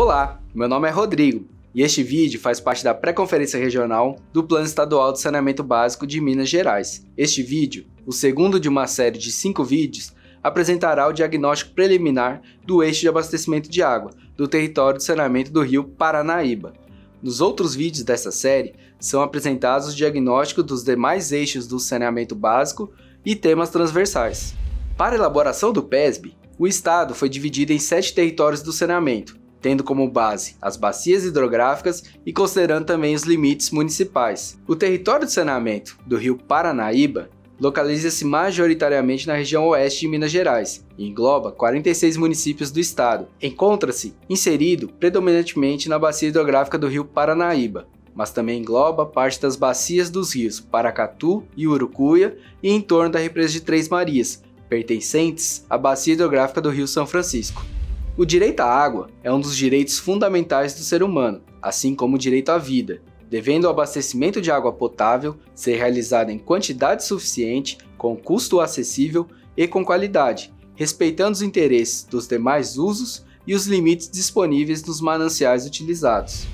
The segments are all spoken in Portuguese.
Olá, meu nome é Rodrigo e este vídeo faz parte da pré-conferência regional do Plano Estadual de Saneamento Básico de Minas Gerais. Este vídeo, o segundo de uma série de 5 vídeos, apresentará o diagnóstico preliminar do eixo de abastecimento de água do território de saneamento do Rio Paranaíba. Nos outros vídeos dessa série, são apresentados o diagnóstico dos demais eixos do saneamento básico e temas transversais. Para a elaboração do PESB, o Estado foi dividido em 7 territórios do saneamento, tendo como base as bacias hidrográficas e considerando também os limites municipais. O território de saneamento do Rio Paranaíba localiza-se majoritariamente na região oeste de Minas Gerais e engloba 46 municípios do estado. Encontra-se inserido predominantemente na bacia hidrográfica do Rio Paranaíba, mas também engloba parte das bacias dos rios Paracatu e Urucuia e em torno da represa de Três Marias, pertencentes à bacia hidrográfica do Rio São Francisco. O direito à água é um dos direitos fundamentais do ser humano, assim como o direito à vida, devendo o abastecimento de água potável ser realizado em quantidade suficiente, com custo acessível e com qualidade, respeitando os interesses dos demais usos e os limites disponíveis nos mananciais utilizados.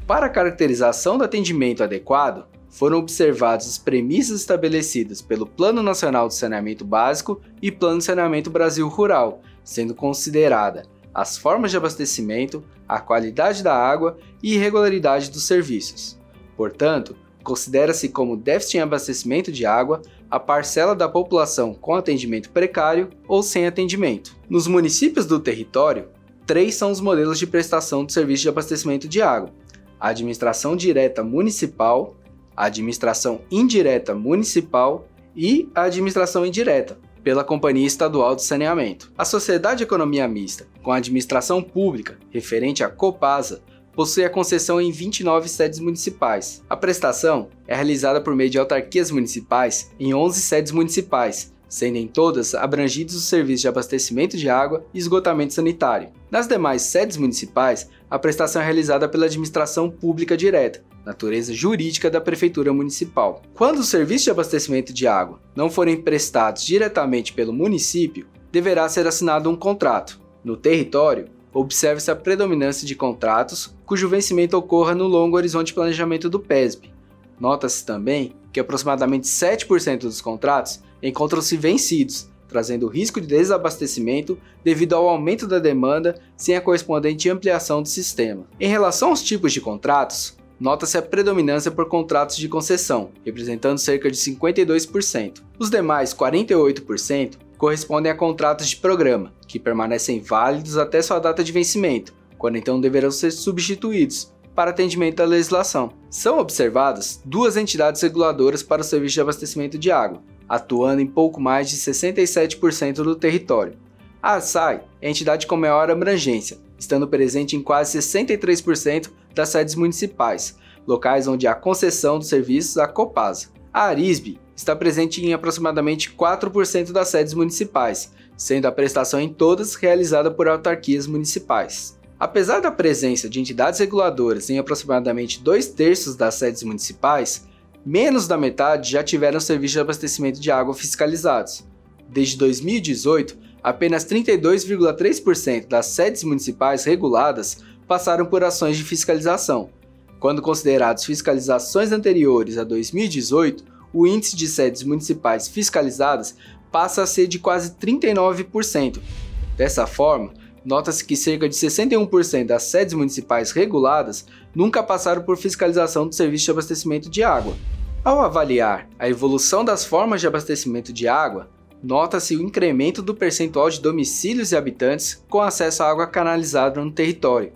Para a caracterização do atendimento adequado, foram observadas as premissas estabelecidas pelo Plano Nacional de Saneamento Básico e Plano de Saneamento Brasil Rural, sendo considerada as formas de abastecimento, a qualidade da água e irregularidade dos serviços. Portanto, considera-se como déficit em abastecimento de água a parcela da população com atendimento precário ou sem atendimento. Nos municípios do território, 3 são os modelos de prestação do serviço de abastecimento de água: a administração direta municipal, a administração indireta municipal e a administração indireta, pela Companhia Estadual de Saneamento. A Sociedade de Economia Mista, com a administração pública, referente à Copasa, possui a concessão em 29 sedes municipais. A prestação é realizada por meio de autarquias municipais em 11 sedes municipais, sendo em todas abrangidos os serviços de abastecimento de água e esgotamento sanitário. Nas demais sedes municipais, a prestação é realizada pela administração pública direta, natureza jurídica da Prefeitura Municipal. Quando os serviços de abastecimento de água não forem prestados diretamente pelo município, deverá ser assinado um contrato. No território, observa-se a predominância de contratos cujo vencimento ocorra no longo horizonte de planejamento do PESB. Nota-se também que aproximadamente 7% dos contratos encontram-se vencidos, trazendo risco de desabastecimento devido ao aumento da demanda sem a correspondente ampliação do sistema. Em relação aos tipos de contratos, nota-se a predominância por contratos de concessão, representando cerca de 52%. Os demais 48% correspondem a contratos de programa, que permanecem válidos até sua data de vencimento, quando então deverão ser substituídos para atendimento à legislação. São observadas 2 entidades reguladoras para o serviço de abastecimento de água, atuando em pouco mais de 67% do território. A ARSAI é a entidade com maior abrangência, estando presente em quase 63% das sedes municipais, locais onde há concessão dos serviços à Copasa. A Arisb está presente em aproximadamente 4% das sedes municipais, sendo a prestação em todas realizada por autarquias municipais. Apesar da presença de entidades reguladoras em aproximadamente 2/3 das sedes municipais, menos da metade já tiveram serviços de abastecimento de água fiscalizados. Desde 2018, apenas 32,3% das sedes municipais reguladas passaram por ações de fiscalização. Quando considerados fiscalizações anteriores a 2018, o índice de sedes municipais fiscalizadas passa a ser de quase 39%. Dessa forma, nota-se que cerca de 61% das sedes municipais reguladas nunca passaram por fiscalização do serviço de abastecimento de água. Ao avaliar a evolução das formas de abastecimento de água, nota-se o incremento do percentual de domicílios e habitantes com acesso à água canalizada no território.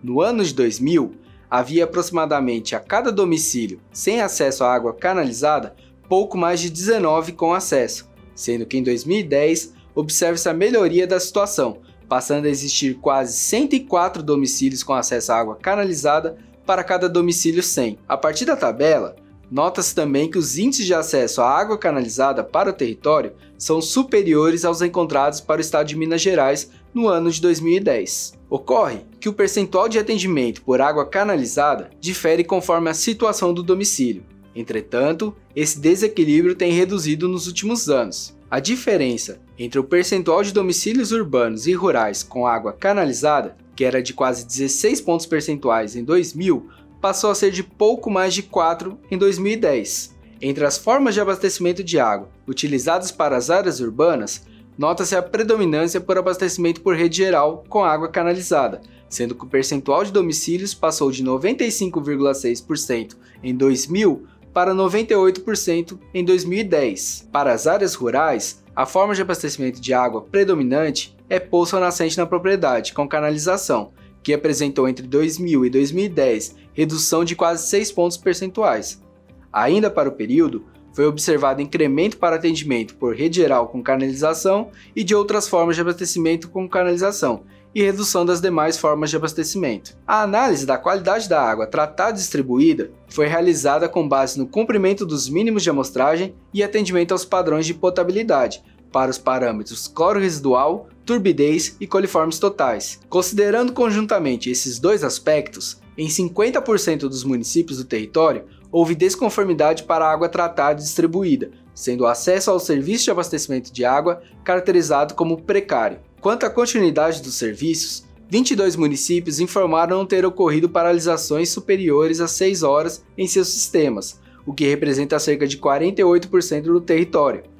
No ano de 2000, havia aproximadamente a cada domicílio sem acesso à água canalizada, pouco mais de 19 com acesso, sendo que em 2010 observa-se a melhoria da situação, passando a existir quase 104 domicílios com acesso à água canalizada para cada domicílio sem. A partir da tabela, nota-se também que os índices de acesso à água canalizada para o território são superiores aos encontrados para o estado de Minas Gerais no ano de 2010. Ocorre que o percentual de atendimento por água canalizada difere conforme a situação do domicílio. Entretanto, esse desequilíbrio tem reduzido nos últimos anos. A diferença entre o percentual de domicílios urbanos e rurais com água canalizada, que que era de quase 16 pontos percentuais em 2000, passou a ser de pouco mais de 4 em 2010. Entre as formas de abastecimento de água utilizadas para as áreas urbanas, nota-se a predominância por abastecimento por rede geral com água canalizada, sendo que o percentual de domicílios passou de 95,6% em 2000 para 98% em 2010. Para as áreas rurais, a forma de abastecimento de água predominante é poço nascente na propriedade, com canalização, que apresentou entre 2000 e 2010 redução de quase 6 pontos percentuais. Ainda para o período, foi observado incremento para atendimento por rede geral com canalização e de outras formas de abastecimento com canalização, e redução das demais formas de abastecimento. A análise da qualidade da água tratada e distribuída foi realizada com base no cumprimento dos mínimos de amostragem e atendimento aos padrões de potabilidade, para os parâmetros cloro residual, turbidez e coliformes totais. Considerando conjuntamente esses dois aspectos, em 50% dos municípios do território, houve desconformidade para a água tratada e distribuída, sendo o acesso ao serviço de abastecimento de água caracterizado como precário. Quanto à continuidade dos serviços, 22 municípios informaram não ter ocorrido paralisações superiores a 6 horas em seus sistemas, o que representa cerca de 48% do território.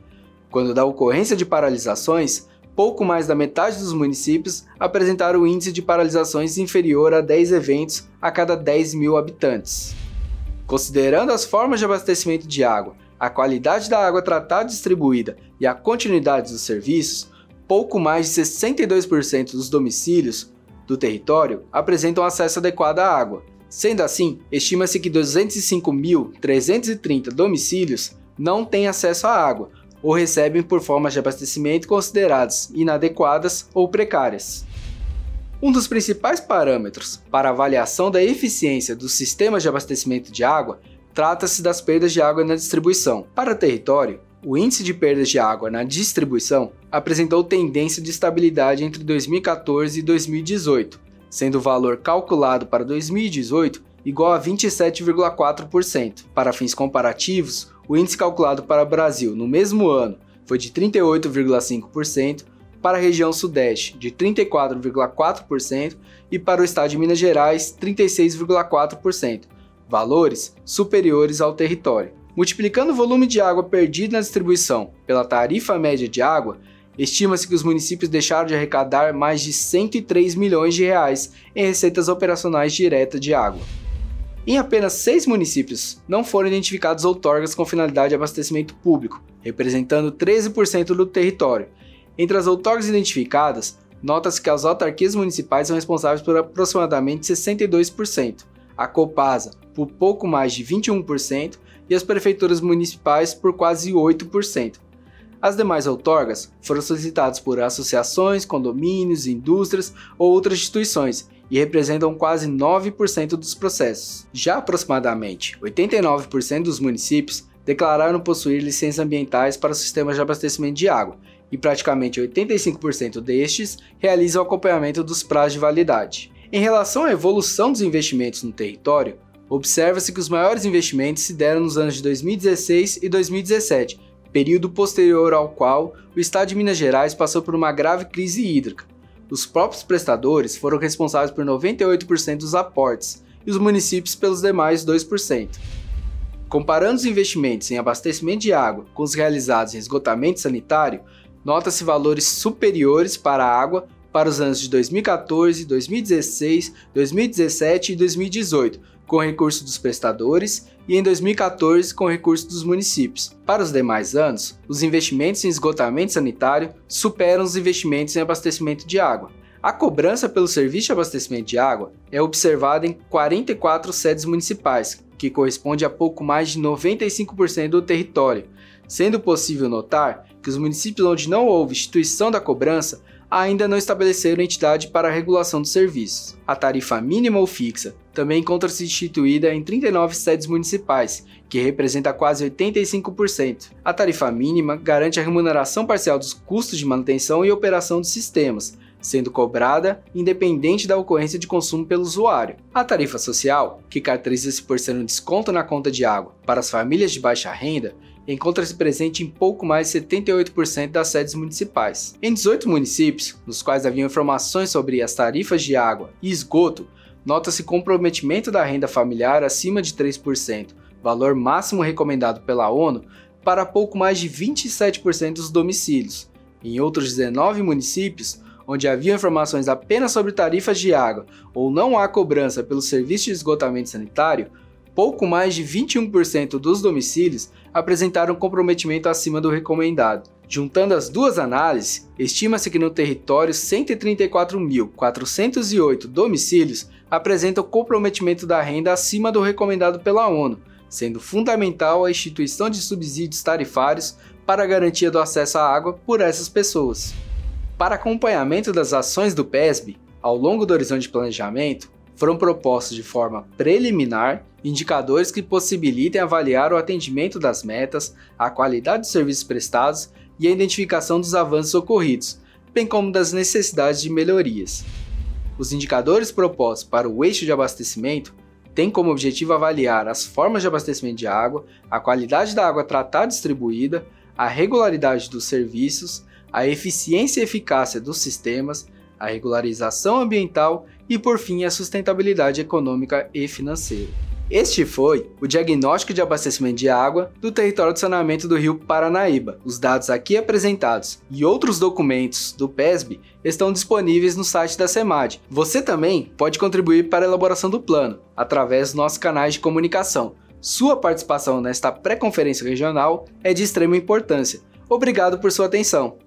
Quando da ocorrência de paralisações, pouco mais da metade dos municípios apresentaram índice de paralisações inferior a 10 eventos a cada 10 mil habitantes. Considerando as formas de abastecimento de água, a qualidade da água tratada e distribuída e a continuidade dos serviços, pouco mais de 62% dos domicílios do território apresentam acesso adequado à água. Sendo assim, estima-se que 205.330 domicílios não têm acesso à água ou recebem por formas de abastecimento consideradas inadequadas ou precárias. Um dos principais parâmetros para a avaliação da eficiência dos sistemas de abastecimento de água trata-se das perdas de água na distribuição. Para o território, o índice de perdas de água na distribuição apresentou tendência de estabilidade entre 2014 e 2018, sendo o valor calculado para 2018 igual a 27,4%. Para fins comparativos, o índice calculado para o Brasil no mesmo ano foi de 38,5%, para a região Sudeste de 34,4% e para o estado de Minas Gerais 36,4%, valores superiores ao território. Multiplicando o volume de água perdido na distribuição pela tarifa média de água, estima-se que os municípios deixaram de arrecadar mais de 103 milhões de reais em receitas operacionais diretas de água. Em apenas 6 municípios não foram identificadas outorgas com finalidade de abastecimento público, representando 13% do território. Entre as outorgas identificadas, nota-se que as autarquias municipais são responsáveis por aproximadamente 62%, a Copasa por pouco mais de 21% e as prefeituras municipais por quase 8%. As demais outorgas foram solicitadas por associações, condomínios, indústrias ou outras instituições e representam quase 9% dos processos. Já aproximadamente 89% dos municípios declararam possuir licenças ambientais para sistemas de abastecimento de água, e praticamente 85% destes realizam o acompanhamento dos prazos de validade. Em relação à evolução dos investimentos no território, observa-se que os maiores investimentos se deram nos anos de 2016 e 2017, período posterior ao qual o estado de Minas Gerais passou por uma grave crise hídrica. Os próprios prestadores foram responsáveis por 98% dos aportes e os municípios pelos demais 2%. Comparando os investimentos em abastecimento de água com os realizados em esgotamento sanitário, nota-se valores superiores para a água para os anos de 2014, 2016, 2017 e 2018, com recurso dos prestadores, e em 2014 com recurso dos municípios. Para os demais anos, os investimentos em esgotamento sanitário superam os investimentos em abastecimento de água. A cobrança pelo serviço de abastecimento de água é observada em 44 sedes municipais, que corresponde a pouco mais de 95% do território, sendo possível notar que os municípios onde não houve instituição da cobrança ainda não estabeleceram entidade para a regulação dos serviços. A tarifa mínima ou fixa também encontra-se instituída em 39 sedes municipais, que representa quase 85%. A tarifa mínima garante a remuneração parcial dos custos de manutenção e operação dos sistemas, sendo cobrada independente da ocorrência de consumo pelo usuário. A tarifa social, que caracteriza-se por ser um desconto na conta de água para as famílias de baixa renda, encontra-se presente em pouco mais de 78% das sedes municipais. Em 18 municípios, nos quais haviam informações sobre as tarifas de água e esgoto, nota-se comprometimento da renda familiar acima de 3%, valor máximo recomendado pela ONU, para pouco mais de 27% dos domicílios. Em outros 19 municípios, onde havia informações apenas sobre tarifas de água ou não há cobrança pelo serviço de esgotamento sanitário, pouco mais de 21% dos domicílios apresentaram comprometimento acima do recomendado. Juntando as duas análises, estima-se que no território 134.408 domicílios apresentam comprometimento da renda acima do recomendado pela ONU, sendo fundamental a instituição de subsídios tarifários para a garantia do acesso à água por essas pessoas. Para acompanhamento das ações do PESB, ao longo do horizonte de planejamento, foram propostos de forma preliminar indicadores que possibilitem avaliar o atendimento das metas, a qualidade dos serviços prestados e a identificação dos avanços ocorridos, bem como das necessidades de melhorias. Os indicadores propostos para o eixo de abastecimento têm como objetivo avaliar as formas de abastecimento de água, a qualidade da água tratada e distribuída, a regularidade dos serviços, a eficiência e eficácia dos sistemas, a regularização ambiental e, por fim, a sustentabilidade econômica e financeira. Este foi o diagnóstico de abastecimento de água do território de saneamento do Rio Paranaíba. Os dados aqui apresentados e outros documentos do PESB estão disponíveis no site da SEMAD. Você também pode contribuir para a elaboração do plano, através dos nossos canais de comunicação. Sua participação nesta pré-conferência regional é de extrema importância. Obrigado por sua atenção.